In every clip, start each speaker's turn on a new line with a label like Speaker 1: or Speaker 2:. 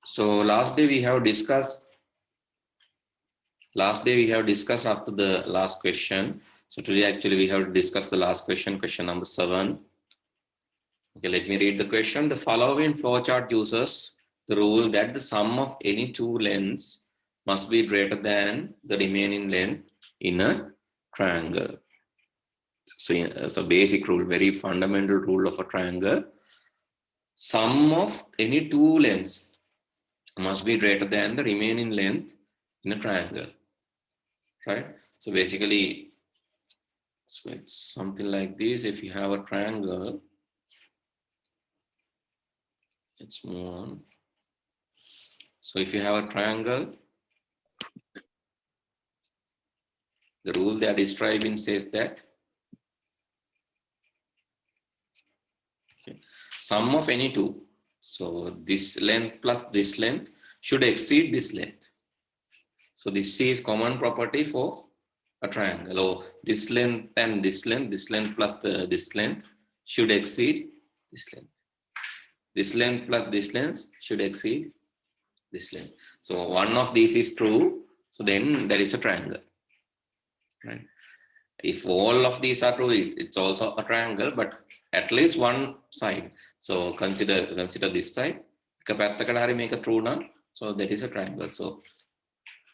Speaker 1: So last day we have discussed up to the last question. So today actually we have discussed the last question, question number 7. Okay, let me read the question. The following flowchart uses the rule that the sum of any two lengths must be greater than the remaining length in a triangle. So it's a basic rule, very fundamental rule of a triangle. Sum of any two lengths must be greater than the remaining length in a triangle, right? So basically, so it's something like this. If you have a triangle, let's move on. So if you have a triangle, the rule they are describing says that sum of any two, so this length plus this length should exceed this length. So this is common property for a triangle. Or this length and this length plus this length should exceed this length. This length plus this length should exceed this length. So one of these is true, so then there is a triangle, right? If all of these are true, it's also a triangle, but at least one side. So consider this side. Make a true now. So that is a triangle. So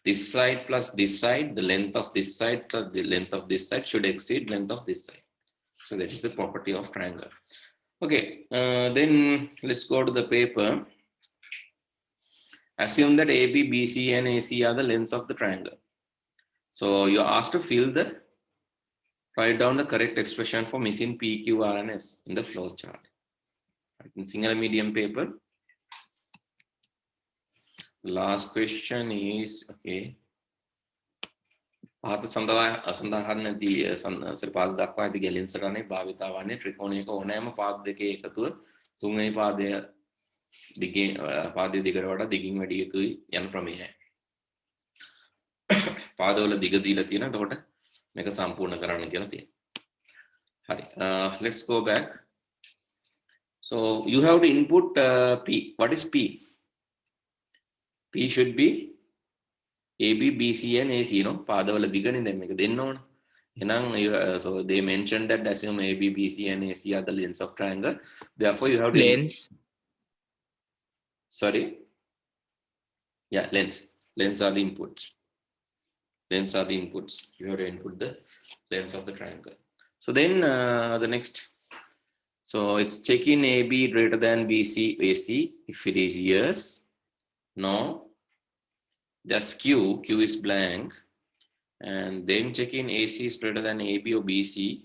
Speaker 1: this side plus this side, the length of this side plus the length of this side should exceed length of this side. So that is the property of triangle. Okay, then let's go to the paper. Assume that AB, BC, and AC are the lengths of the triangle. So you are asked to write down the correct expression for missing P, Q, R, and S in the flow chart. In Sinhala medium paper. The last question is, okay. පහත සඳහන් පාද දක්වා ඇති ගැලීම් සටහනේ භාවිතා වන්නේ ත්‍රිකෝණයක ඕනෑම පාද දෙකේ එකතුව තුන්වෙනි පාදය පාදයේ දිගට වඩා දිගින් වැඩි යුතුයි යන ප්‍රමේයයි. පාදවල දිග දීලා තියෙනවා. එතකොට මේක සම්පූර්ණ කරන්න කියලා තියෙනවා. හරි. Let's go back. So you have to input P. What is P? P should be AB, BC, and AC, පාදවල දිගනේ දැන් මේක දෙන්න ඕන. එහෙනම් so they mentioned that assume AB, BC, and AC are the lengths of triangle. Therefore you have to
Speaker 2: lengths.
Speaker 1: Sorry. Yeah, lengths. Lengths are the inputs. Lengths are the inputs. You have to input the lengths of the triangle. So then the next. So it's checking AB greater than BC, AC. If it is yes, no. Just Q is blank, and then checking AC is greater than AB or BC,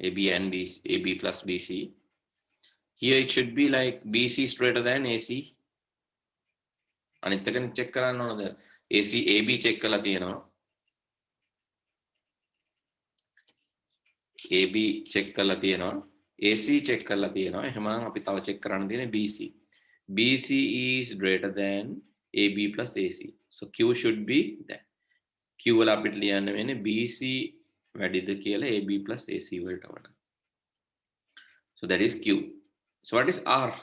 Speaker 1: AB and BC, AB plus BC. Here it should be like BC is greater than AC. And it check the AC, AB check AB check AC check check BC. BC is greater than AB plus AC. So Q should be that. Q will BC AB plus AC. So that is Q. So what is R?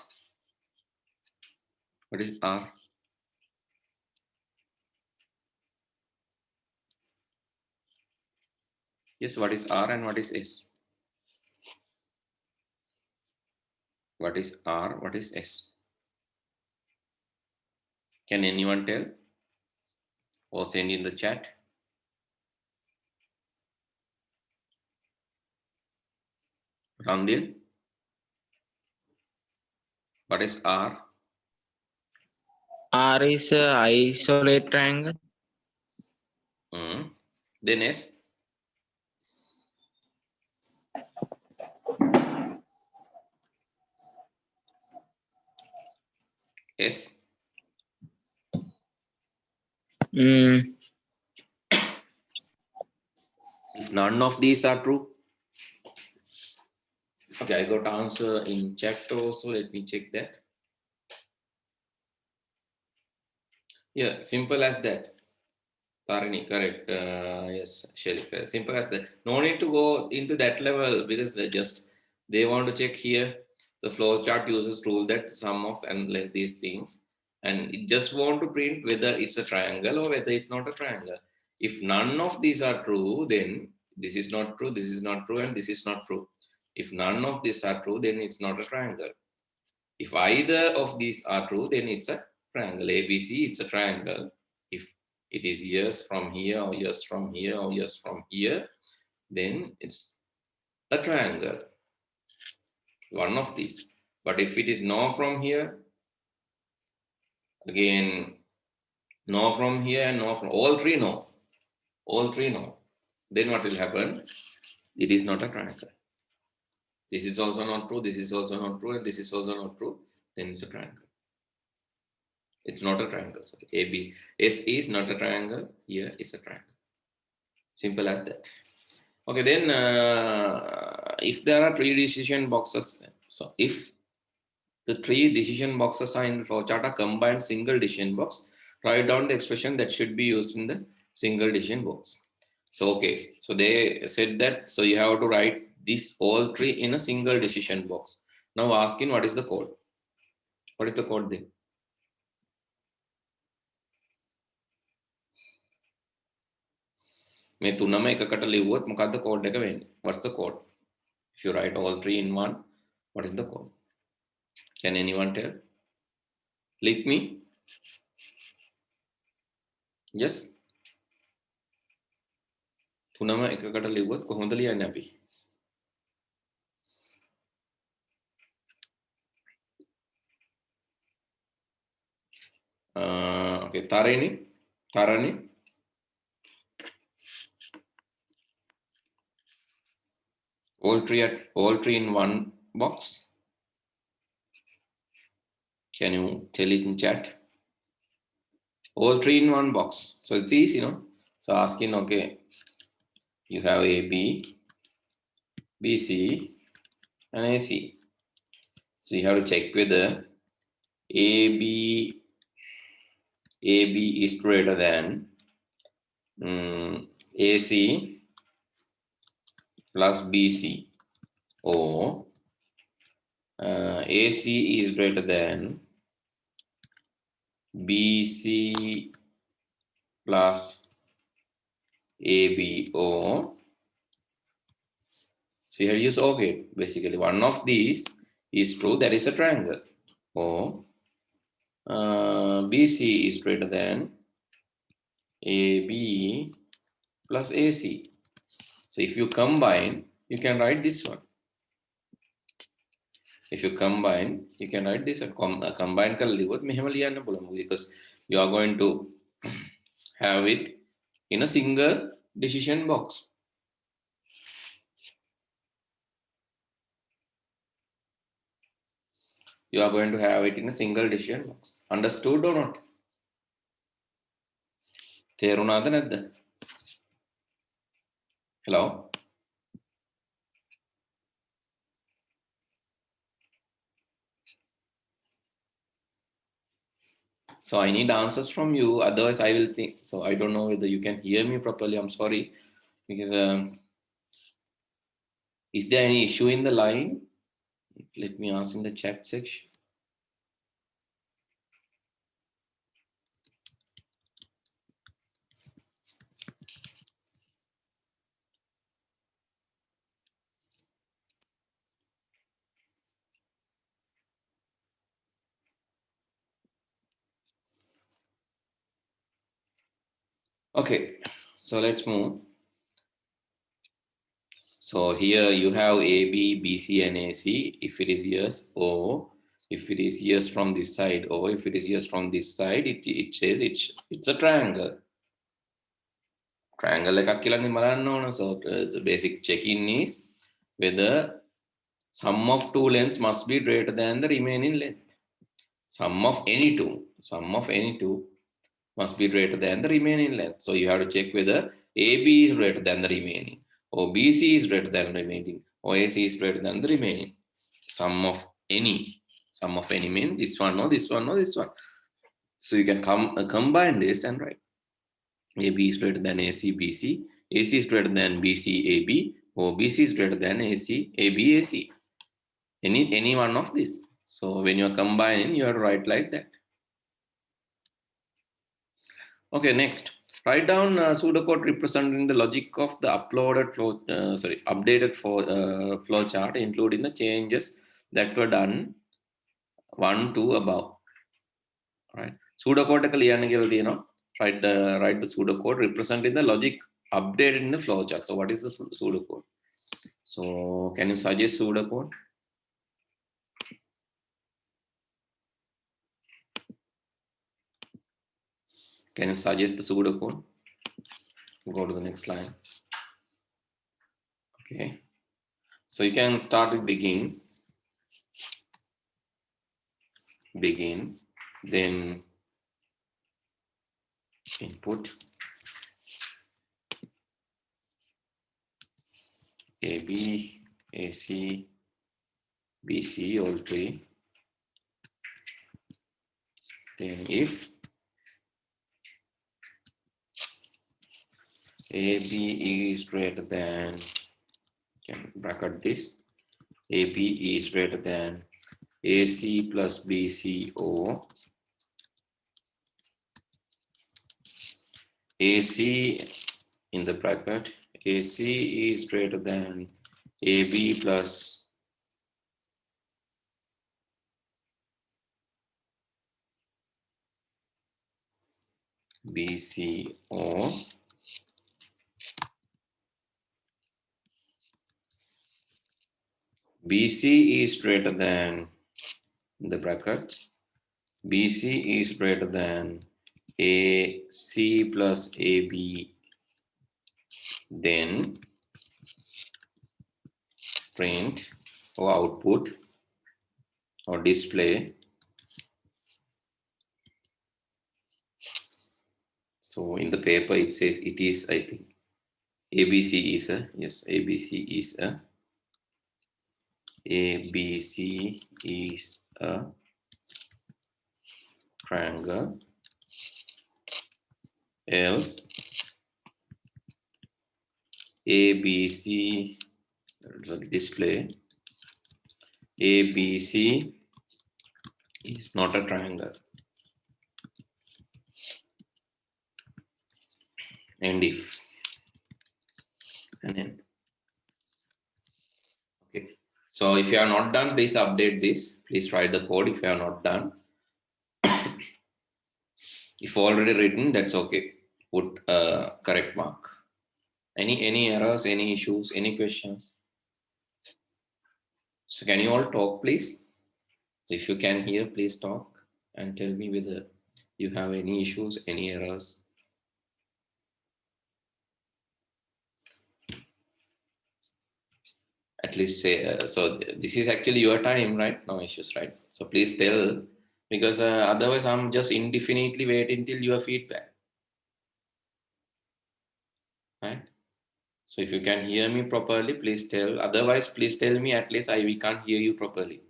Speaker 1: What is R? Yes, what is R and what is S? What is R? What is S? Can anyone tell? Or send in the chat? Ramdil? What is R?
Speaker 2: R is a isolate triangle.
Speaker 1: Then S? S?
Speaker 2: If
Speaker 1: none of these are true. Okay, I got answer in chat also. Let me check that. Yeah, simple as that. Tarini, correct. Yes, Sherif. Simple as that. No need to go into that level because they want to check here. The flow chart uses rule that sum of and these things and it just want to print whether it's a triangle or whether it's not a triangle. If none of these are true, then this is not true, this is not true, and this is not true. If none of these are true, then it's not a triangle. If either of these are true, then it's a triangle. ABC, it's a triangle. If it is yes from here, or yes from here, or yes from here, then it's a triangle. One of these. But if it is no from here, again, no from here, no from all three, no. All three, no. Then what will happen? It is not a triangle. This is also not true, this is also not true, and this is also not true. Then it's a triangle. It's not a triangle. Sorry. AB. S is not a triangle. Here is a triangle. Simple as that. Okay, then if there are three decision boxes, so if the three decision boxes are in flowchart are combined single decision box, write down the expression that should be used in the single decision box. So, okay, so they said that, so you have to write this all three in a single decision box. Now asking what is the code? What is the code then? මේ තුනම එකකට ලිව්වොත් මොකද්ද code එක වෙන්නේ? What's the code? If you write all three in one, what is the code? Can anyone tell? Let me. Yes. තුනම එකකට ලිව්වොත් කොහොමද ලියන්නේ අපි? Okay, Tarani. All three in one box. Can you tell it in chat? All three in one box. So it's easy, no? So asking, okay, you have AB, BC, and AC. So you have to check whether AB is greater than AC plus BC, or AC is greater than BC plus AB, or so here use OR gate. Basically, one of these is true, that is a triangle, or BC is greater than AB plus AC. So if you combine, you can write this one. If you combine, you can write this. Combine because you are going to have it in a single decision box. You are going to have it in a single decision box. Understood or not? තේරුණාද නැද්ද? Hello? So I need answers from you. Otherwise, I will think. So I don't know whether you can hear me properly. I'm sorry. Because is there any issue in the line? Let me ask in the chat section. Okay, so let's move. So here you have AB, BC, and AC. If it is yes, or if it is yes from this side, or if it is yes from this side, it says it's a triangle. Triangle එකක් කියලානේ බලන්න ඕන. So the basic check-in is whether sum of two lengths must be greater than the remaining length. Sum of any two must be greater than the remaining length. So you have to check whether AB is greater than the remaining, or BC is greater than the remaining, or AC is greater than the remaining. Sum of any means this one or this one or this one. So you can combine this and write AB is greater than AC, BC, AC is greater than BC, AB, or BC is greater than AC, AB, AC. Any one of these. So when you are combining, you have to write like that. Okay, next. Write down pseudocode representing the logic of the updated flow chart, including the changes that were done 1 to above. Right. Pseudocode ලියන්න කියලා තියෙනවා. Write the pseudocode representing the logic updated in the flow chart. So what is the pseudocode? So can you suggest pseudocode? Can you suggest the pseudocode? Go to the next line. Okay. So you can start with begin, then input AB, AC, BC, all three. Then if AB is greater than, can bracket this, AB is greater than AC plus BC or AC in the bracket, AC is greater than AB plus BC or BC is greater than, in the bracket, BC is greater than AC plus AB, then print or output or display. So in the paper it says it is, I think, ABC is a, yes, ABC is a, ABC is a triangle, else ABC, display, ABC is not a triangle. And if, and then, okay. So if you are not done, please update this. Please write the code if you are not done. If already written, that's okay. Put a correct mark. Any errors, any issues, any questions? So can you all talk, please? If you can hear, please talk and tell me whether you have any issues, any errors. At least say, so this is actually your time, right? No issues, right? So please tell, because otherwise I'm just indefinitely waiting till your feedback, right? So if you can hear me properly, please tell. Otherwise, please tell me, at least we can't hear you properly.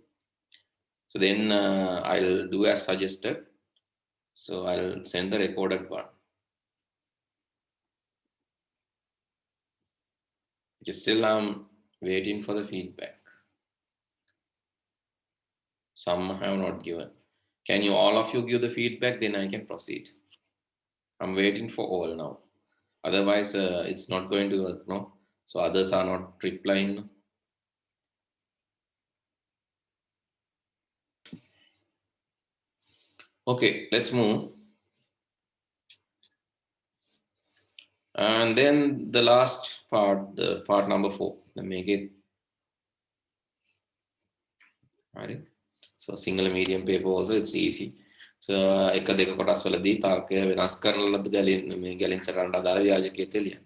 Speaker 1: So then I'll do as suggested. So I'll send the recorded one. Just still I'm waiting for the feedback. Some have not given. Can you all of you give the feedback? Then I can proceed. I'm waiting for all now. Otherwise, it's not going to work, no? So others are not replying. Okay, let's move. And then the last part, the part number 4. Let me make it. Right? So single medium paper also, it's easy. So එක දෙක කොටස් වලදී තර්කය වෙනස් කරන ලද ගැලින් සටහනට අදාළ ව්‍යාජකයේ ලියන්න.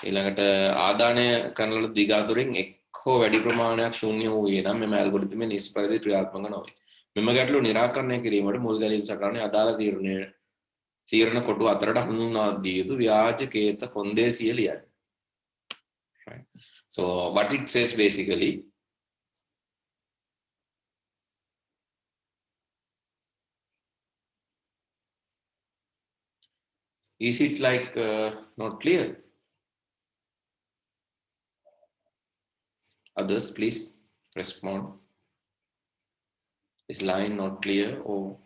Speaker 1: ඊළඟට ආදානය කරන ලද දිග අතුරින් එක් හෝ වැඩි ප්‍රමාණයක් ශූන්‍ය වූයේ නම් මෙම ඇල්ගොරිතමය නිෂ්පරිදි ක්‍රියාත්මක නොවේ. මෙම ගැටලු निराකරණය කිරීමට මුල් ගැලීම් සටහනේ අදාළ තීරණ කොටු අතරට හඳුන්වා දිය යුතු ව්‍යාජකේත කොන්දේසිය ලියන්න. Right? So what it says basically, is it like not clear? Others, please respond. Is line not clear or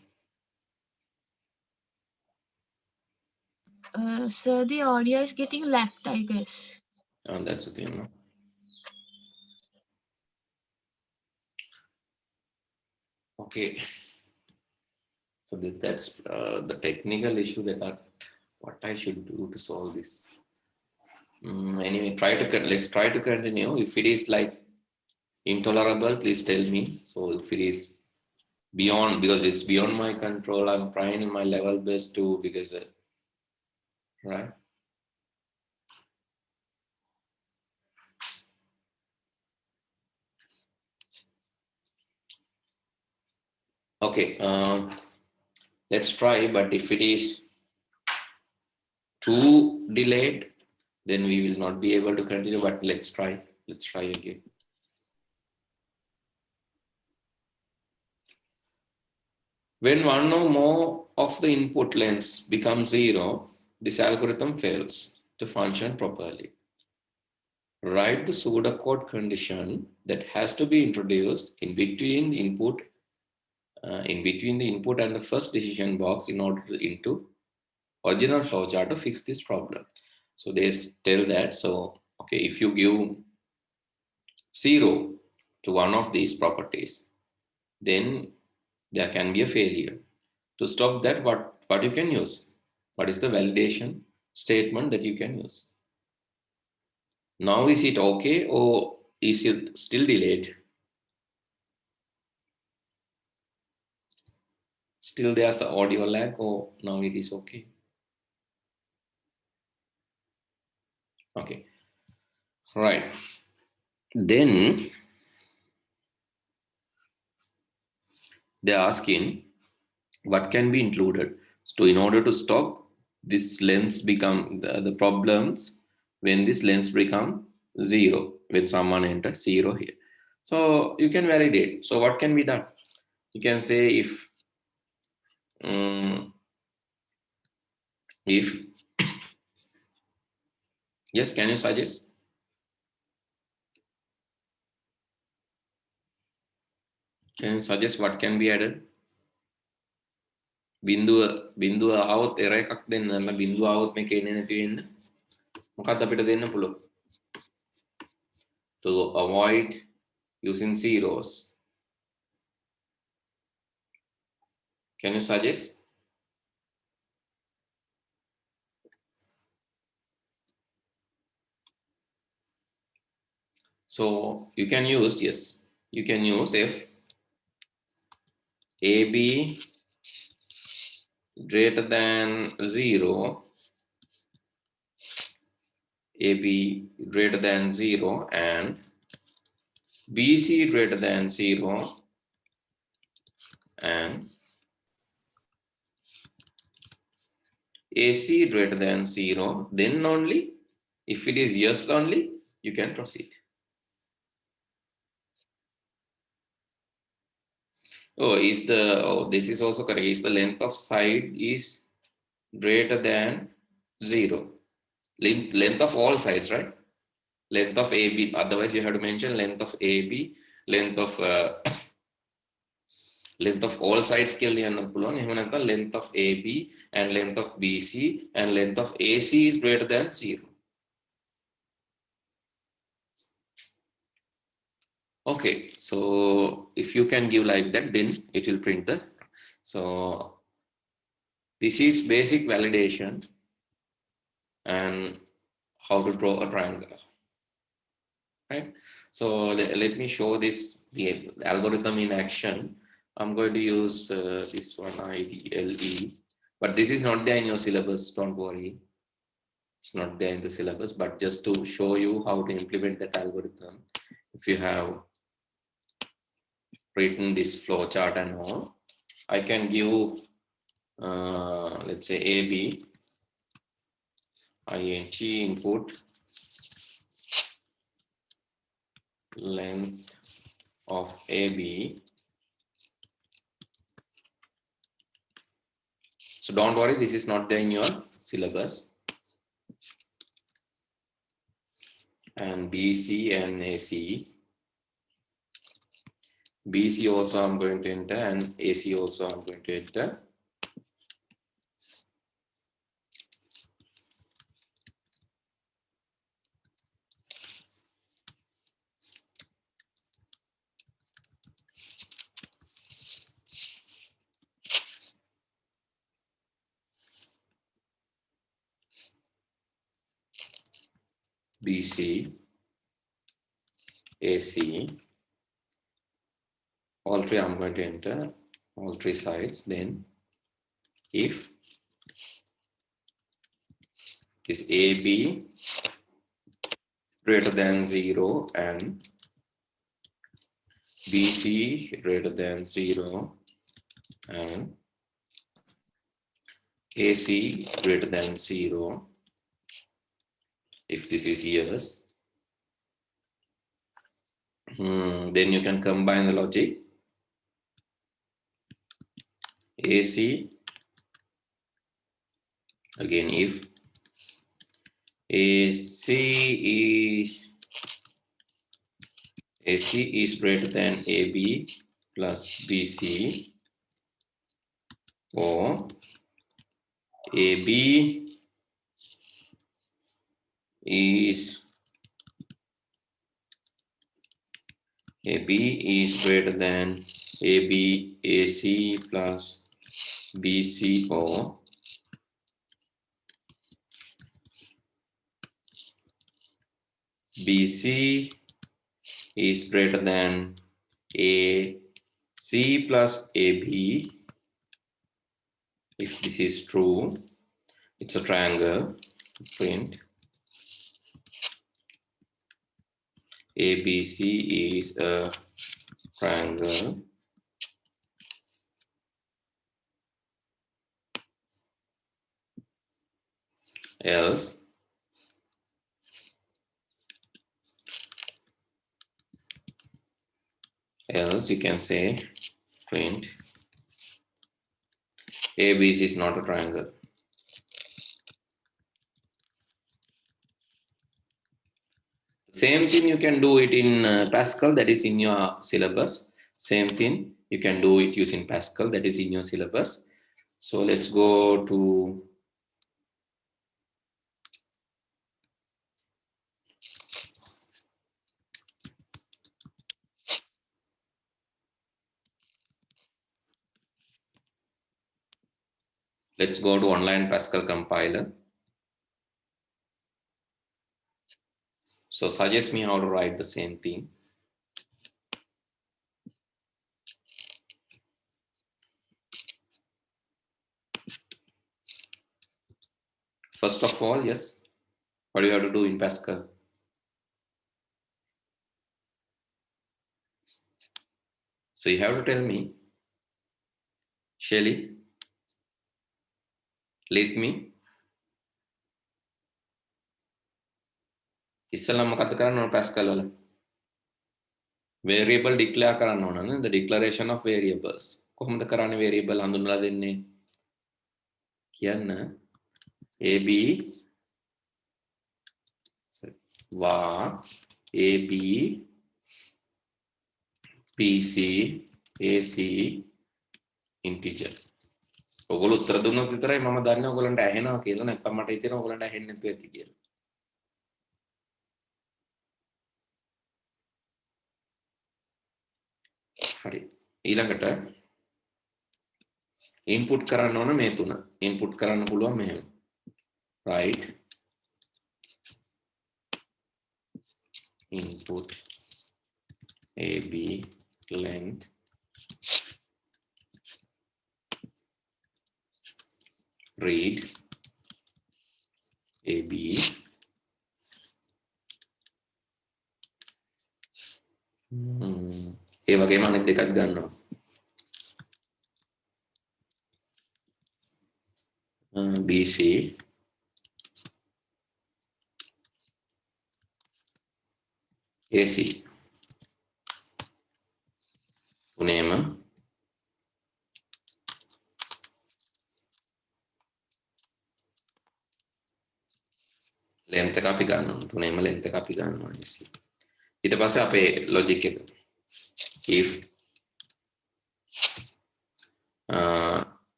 Speaker 3: Sir, the audio is getting lagged, I guess.
Speaker 1: That's the thing. No? Okay. So that's the technical issue that what I should do to solve this. Anyway, let's try to continue. If it is like intolerable, please tell me. So if it is beyond, because it's beyond my control, I'm trying my level best to, because right. Okay, let's try. But if it is too delayed, then we will not be able to continue. But let's try. Let's try again. When one or more of the input lengths becomes zero, this algorithm fails to function properly. Write the pseudocode condition that has to be introduced in between the input and the first decision box in order to into original flowchart to fix this problem. So they tell that, so okay, if you give 0 to one of these properties, then there can be a failure. To stop that, what you can use? What is the validation statement that you can use? Now is it okay or is it still delayed? Still there's an audio lag or now it is okay? Okay, right. Then they're asking what can be included. So in order to stop this length become the problems when this length become 0, when someone enters 0 here. So you can validate. So what can be done? You can say um, if yes, can you suggest? Can you suggest what can be added? බිඳුව આવොත් error එකක් දෙන්න නැත්නම් බිඳුව આવොත් මේක එන්නේ නැති වෙන්න මොකක්ද අපිට දෙන්න පුළුවන් to avoid using zeros. Can you suggest? So you can use, yes, you can use if AB greater than 0, AB greater than 0 and BC greater than 0 and AC greater than 0, then only, if it is yes only, you can proceed. Oh, this is also correct. Is the length of side is greater than 0? Length of all sides, right? Length of AB. Otherwise, you have to mention length of AB, length of length of all sides කියලා ලියන්න පුළුවන්. එහෙම නැත්නම් length of AB and length of BC and length of AC is greater than 0. Okay, so if you can give like that, then it will print the. So this is basic validation and how to draw a triangle, right? So let me show this the algorithm in action. I'm going to use this one IDLE, but this is not there in your syllabus, don't worry. It's not there in the syllabus, but just to show you how to implement that algorithm. If you have written this flow chart and all, I can give let's say AB int input length of AB. So don't worry, this is not there in your syllabus. And BC and AC. BC also I'm going to enter and AC also I'm going to enter. BC, AC, all three I'm going to enter, all three sides. Then if this AB greater than 0 and BC greater than 0 and AC greater than 0, if this is yes, then you can combine the logic. AC, again if AC is greater than AB plus BC, or AB is greater than AB AC plus BC, or BC is greater than AC plus AB. If this is true, it's a triangle. Print ABC is a triangle. Else you can say print ABC is not a triangle. Same thing you can do it in Pascal, that is in your syllabus. Same thing you can do it using Pascal, that is in your syllabus. So let's go to online Pascal compiler. So suggest me how to write the same thing. First of all, yes, what do you have to do in Pascal? So you have to tell me, Shelly, let me. ඉස්සෙල්ලා මොකක්ද කරන්න ඕන Pascal වල? Variable declare කරන්න ඕන නේද? The declaration of variables. කොහොමද කරන්නේ variable හඳුන්වලා දෙන්නේ? කියන්න AB var AB PC AC integer. ඔයගොල්ලෝ උත්තර දුන්නොත් විතරයි මම දන්නේ ඔයගොල්ලන්ට ඇහෙනවා කියලා. නැත්නම් මට හිතෙනවා ඔයගොල්ලන්ට ඇහෙන්නේ නැතුව ඇති කියලා. හරි. ඊළඟට input කරන්න ඕන මේ තුන. input කරන්න පුළුවන් මෙහෙම. Right. Input AB length read AB ඒ වගේම අනිත් දෙකත් ගන්නවා. BC AC තුනේම length එක අපි ගන්නවා. තුනේම length එක අපි ගන්නවා AC. ඊට පස්සේ අපේ logic එක if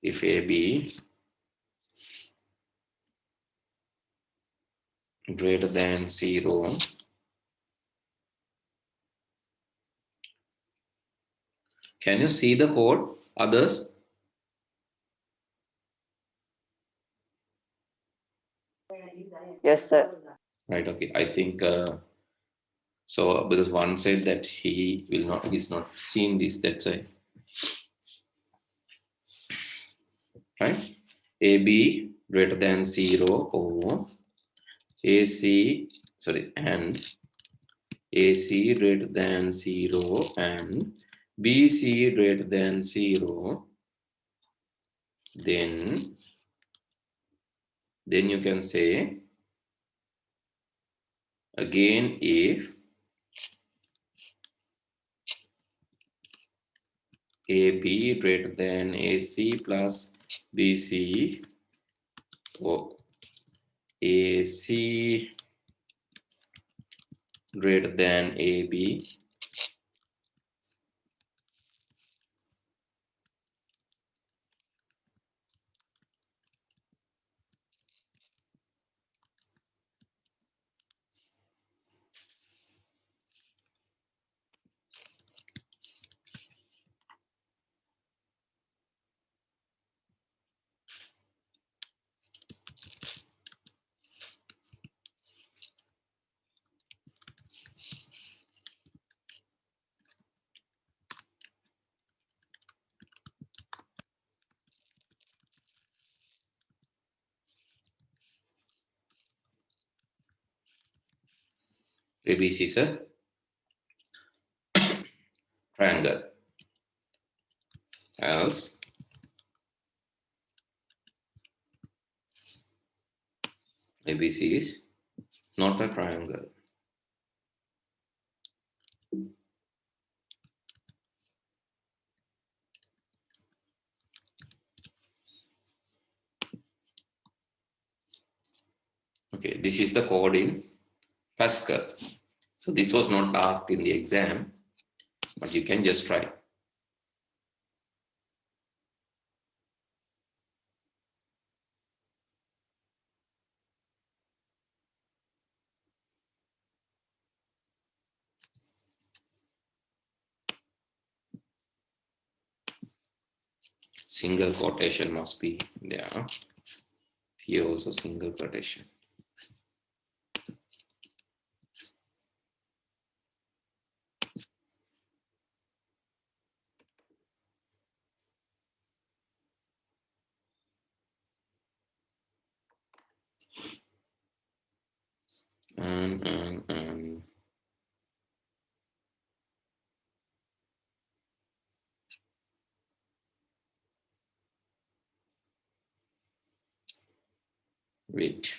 Speaker 1: if AB greater than 0, Can you see the code? Others?
Speaker 4: Yes, sir.
Speaker 1: Right, okay. I think so because one said that he's not seen this, that's why. Right? AB greater than 0 or AC, sorry, and AC greater than 0 and BC greater than 0, then you can say again if AB greater than AC plus BC or AC greater than AB, ABC is a triangle, else ABC is not a triangle. Okay, this is the code in Pascal. So this was not asked in the exam, but you can just try. Single quotation must be there. Here also single quotation. And wait.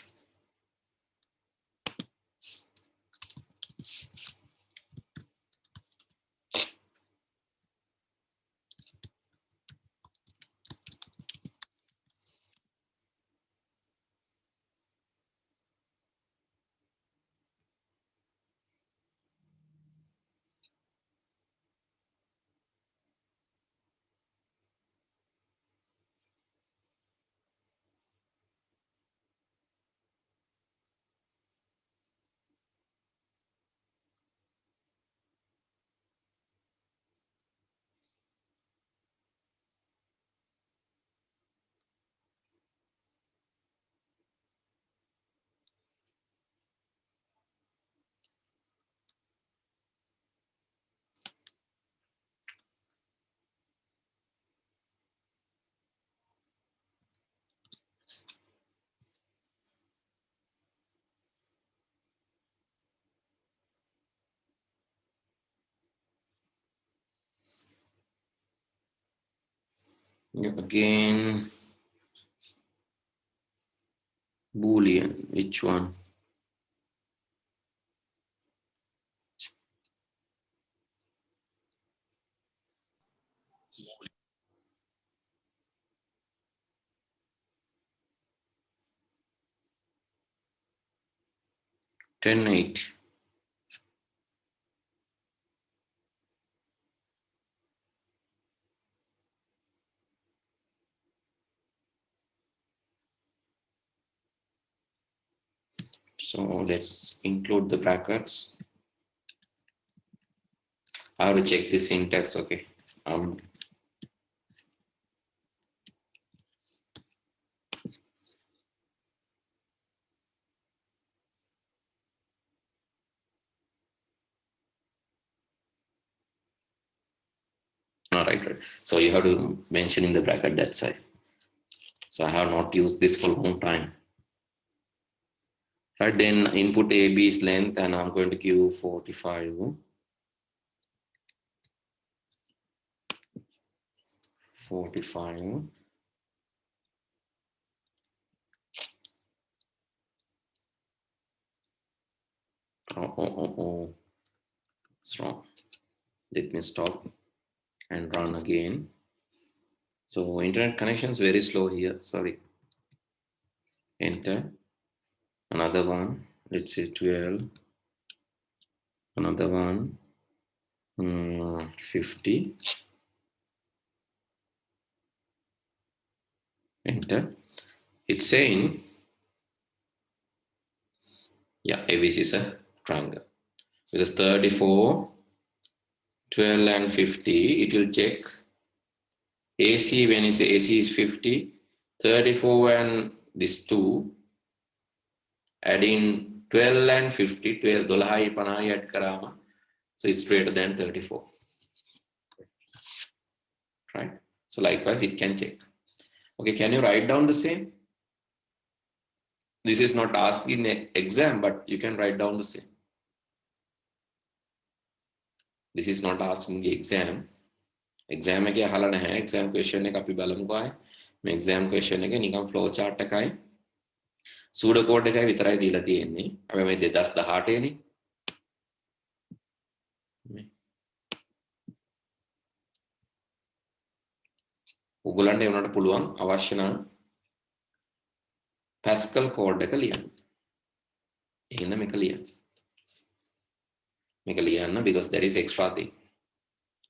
Speaker 1: Again, Boolean, which one? Ten eight. So let's include the brackets. I have to check the syntax, okay. right. So you have to mention in the bracket that side. So I have not used this for a long time. Right, then input AB's length, and I'm going to give 45. 45. Oh. It's wrong. Let me stop and run again. So internet connection is very slow here. Sorry. Enter. Another one. Let's say 12. Another one. 50. Enter. It's saying, yeah, ABC is a triangle. Because 34, 12 and 50, it will check AC when it's AC is 50, 34 and this 2, adding 12 and 50, 12, 12 add karama. So it's greater than 34. Right? So likewise, it can check. Okay, can you write down the same? This is not asked in the exam, but you can write down the same. This is not asked in the exam. Exam එක අහලා නැහැ. Exam question එක අපි බලමුකෝ ආයේ. මේ exam question එක නිකන් flow chart එකයි pseudo code එකයි විතරයි දීලා තියෙන්නේ. අපි මේ 2018 නේ. ඔයගොල්ලන්ට ඒ වුණාට පුළුවන් අවශ්‍ය නම් Pascal code එක ලියන්න. එහෙනම් මේක ලියන්න. මේක ලියන්න because there is extra thing.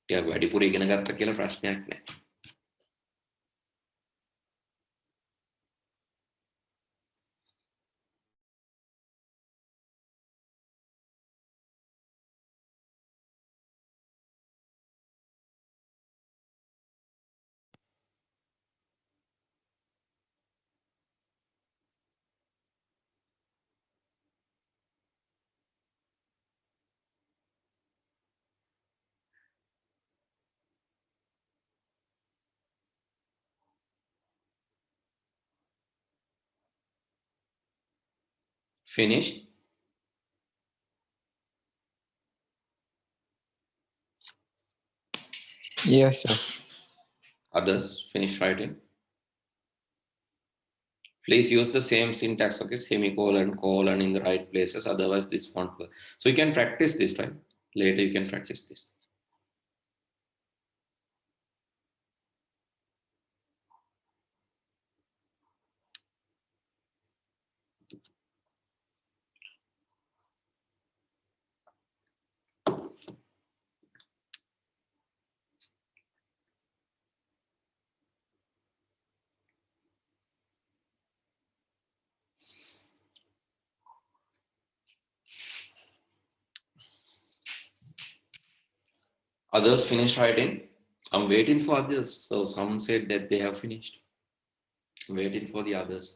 Speaker 1: ටිකක් වැඩිපුර ඉගෙන ගත්තා කියලා ප්‍රශ්නයක් නැහැ. Finished?
Speaker 2: Yes, sir.
Speaker 1: Others finish writing? Please use the same syntax, okay? Semicolon, colon in the right places. Otherwise, this won't work. So you can practice this time. Later, you can practice this. Others finished writing? I'm waiting for others. So some said that they have finished. I'm waiting for the others.